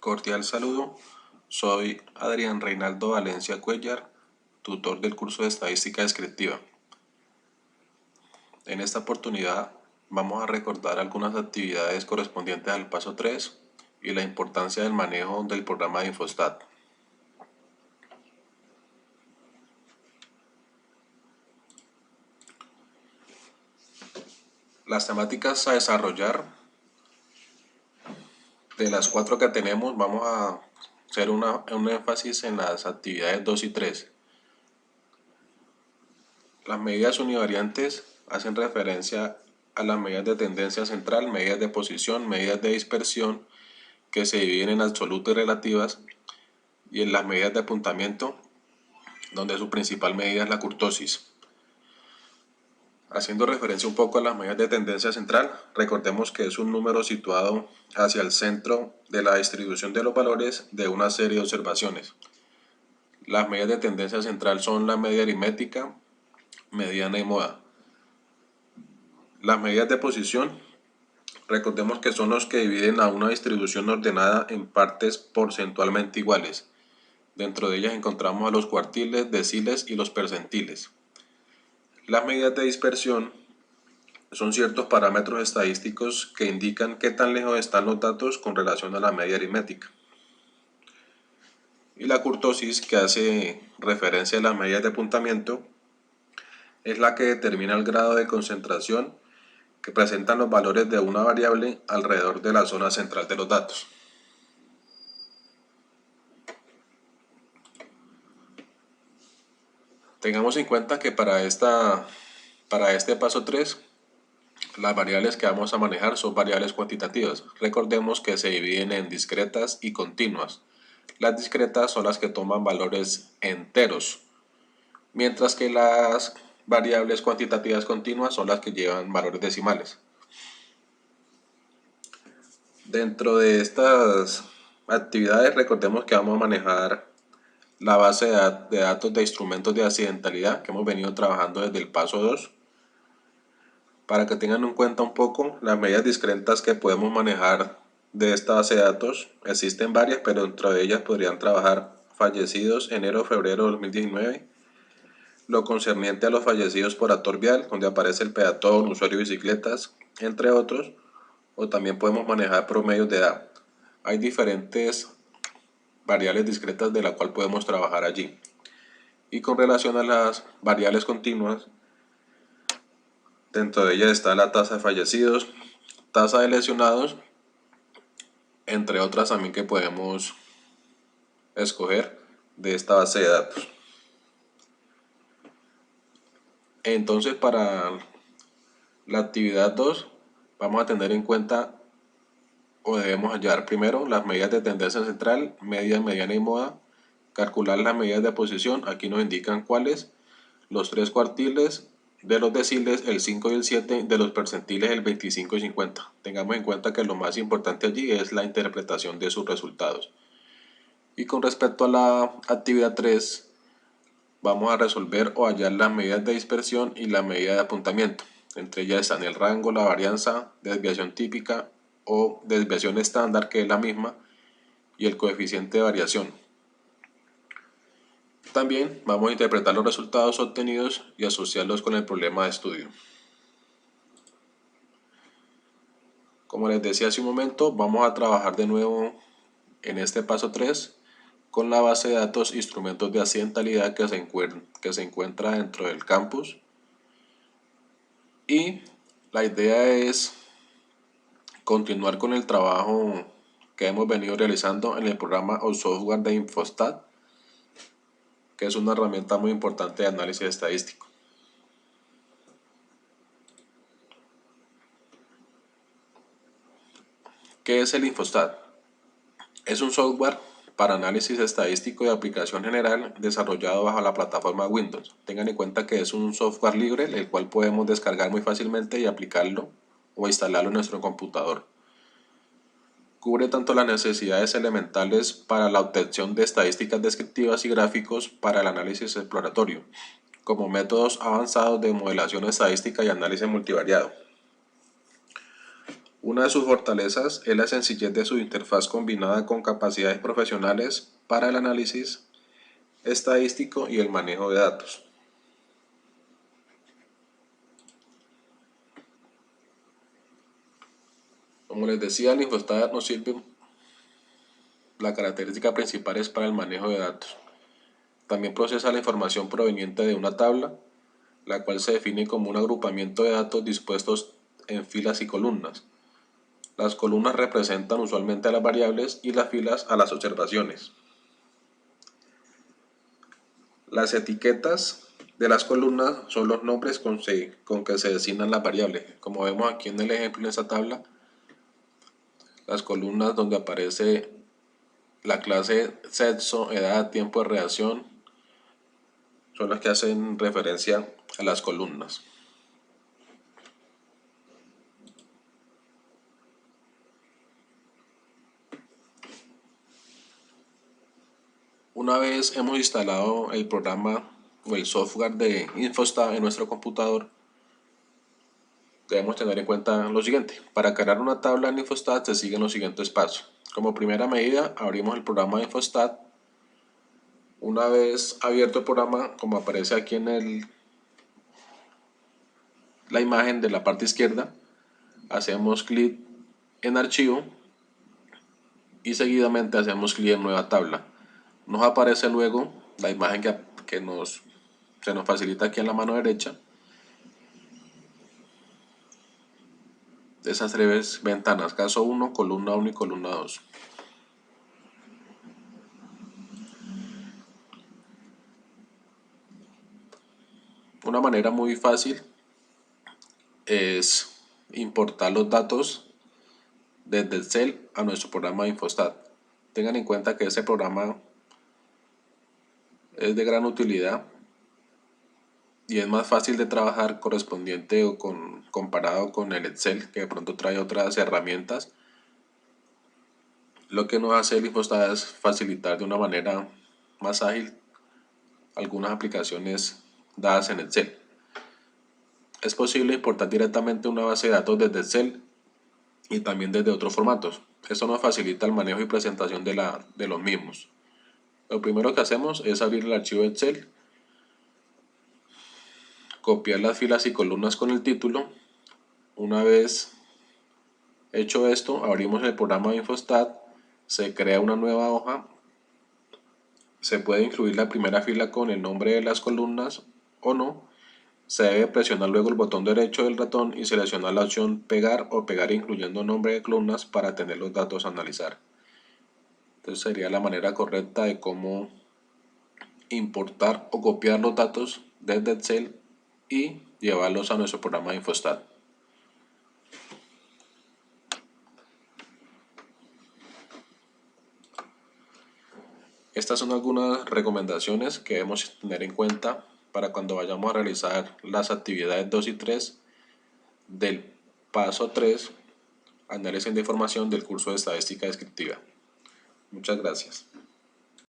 Cordial saludo, soy Adrián Reinaldo Valencia Cuellar, tutor del curso de Estadística Descriptiva. En esta oportunidad vamos a recordar algunas actividades correspondientes al paso 3 y la importancia del manejo del programa de Infostat. Las temáticas a desarrollar, de las 4 que tenemos, vamos a hacer un énfasis en las actividades 2 y 3. Las medidas univariantes hacen referencia a las medidas de tendencia central, medidas de posición, medidas de dispersión, que se dividen en absolutas y relativas, y en las medidas de apuntamiento, donde su principal medida es la kurtosis. Haciendo referencia un poco a las medidas de tendencia central, recordemos que es un número situado hacia el centro de la distribución de los valores de una serie de observaciones. Las medidas de tendencia central son la media aritmética, mediana y moda. Las medidas de posición, recordemos que son los que dividen a una distribución ordenada en partes porcentualmente iguales. Dentro de ellas encontramos a los cuartiles, deciles y los percentiles. Las medidas de dispersión son ciertos parámetros estadísticos que indican qué tan lejos están los datos con relación a la media aritmética. Y la kurtosis, que hace referencia a las medidas de apuntamiento, es la que determina el grado de concentración que presentan los valores de una variable alrededor de la zona central de los datos. Tengamos en cuenta que para este paso 3, las variables que vamos a manejar son variables cuantitativas. Recordemos que se dividen en discretas y continuas. Las discretas son las que toman valores enteros, mientras que las variables cuantitativas continuas son las que llevan valores decimales. Dentro de estas actividades, recordemos que vamos a manejar la base de datos de instrumentos de accidentalidad que hemos venido trabajando desde el paso 2. Para que tengan en cuenta un poco las medidas discretas que podemos manejar de esta base de datos, existen varias, pero dentro de ellas podrían trabajar fallecidos enero-febrero de 2019, lo concerniente a los fallecidos por actor vial, donde aparece el peatón, usuario de bicicletas, entre otros, o también podemos manejar promedios de edad. Hay diferentes variables discretas de la cual podemos trabajar allí. Y con relación a las variables continuas, dentro de ellas está la tasa de fallecidos, tasa de lesionados, entre otras también que podemos escoger de esta base de datos. Entonces, para la actividad 2 vamos a tener en cuenta, o debemos hallar primero, las medidas de tendencia central, media, mediana y moda, calcular las medidas de posición. Aquí nos indican cuáles: los 3 cuartiles de los deciles, el 5 y el 7, de los percentiles el 25 y 50. Tengamos en cuenta que lo más importante allí es la interpretación de sus resultados. Y con respecto a la actividad 3, vamos a resolver o hallar las medidas de dispersión y la medida de apuntamiento. Entre ellas están el rango, la varianza, desviación típica o desviación estándar, que es la misma, y el coeficiente de variación. También vamos a interpretar los resultados obtenidos y asociarlos con el problema de estudio. Como les decía hace un momento, vamos a trabajar de nuevo en este paso 3 con la base de datos instrumentos de accidentalidad que se encuentra dentro del campus. Y la idea es continuar con el trabajo que hemos venido realizando en el programa o software de Infostat, que es una herramienta muy importante de análisis estadístico. ¿Qué es el Infostat? Es un software para análisis estadístico de aplicación general desarrollado bajo la plataforma Windows. Tengan en cuenta que es un software libre, el cual podemos descargar muy fácilmente y aplicarlo o instalarlo en nuestro computador. Cubre tanto las necesidades elementales para la obtención de estadísticas descriptivas y gráficos para el análisis exploratorio, como métodos avanzados de modelación estadística y análisis multivariado. Una de sus fortalezas es la sencillez de su interfaz combinada con capacidades profesionales para el análisis estadístico y el manejo de datos. Como les decía, el Infostat nos sirve. La característica principal es para el manejo de datos. También procesa la información proveniente de una tabla, la cual se define como un agrupamiento de datos dispuestos en filas y columnas. Las columnas representan usualmente a las variables y las filas a las observaciones. Las etiquetas de las columnas son los nombres con que se designan las variables. Como vemos aquí en el ejemplo en esta tabla, las columnas donde aparece la clase sexo, edad, tiempo de reacción, son las que hacen referencia a las columnas. Una vez hemos instalado el programa o el software de Infostat en nuestro computador, debemos tener en cuenta lo siguiente. Para crear una tabla en Infostat se siguen los siguientes pasos. Como primera medida, abrimos el programa de Infostat. Una vez abierto el programa, como aparece aquí en la imagen de la parte izquierda, hacemos clic en archivo y seguidamente hacemos clic en nueva tabla. Nos aparece luego la imagen que se nos facilita aquí en la mano derecha de esas tres ventanas, caso 1, columna 1 y columna 2. Una manera muy fácil es importar los datos desde Excel a nuestro programa de Infostat. Tengan en cuenta que ese programa es de gran utilidad y es más fácil de trabajar correspondiente o comparado con el Excel, que de pronto trae otras herramientas. Lo que nos hace el Infostat es facilitar de una manera más ágil algunas aplicaciones dadas en Excel. Es posible importar directamente una base de datos desde Excel y también desde otros formatos. Esto nos facilita el manejo y presentación de los mismos. Lo primero que hacemos es abrir el archivo Excel, copiar las filas y columnas con el título. Una vez hecho esto, abrimos el programa de Infostat, se crea una nueva hoja, se puede incluir la primera fila con el nombre de las columnas o no. Se debe presionar luego el botón derecho del ratón y seleccionar la opción pegar o pegar incluyendo nombre de columnas para tener los datos a analizar. Entonces sería la manera correcta de cómo importar o copiar los datos desde Excel y llevarlos a nuestro programa de Infostat. Estas son algunas recomendaciones que debemos tener en cuenta para cuando vayamos a realizar las actividades 2 y 3 del paso 3, análisis de información del curso de estadística descriptiva. Muchas gracias.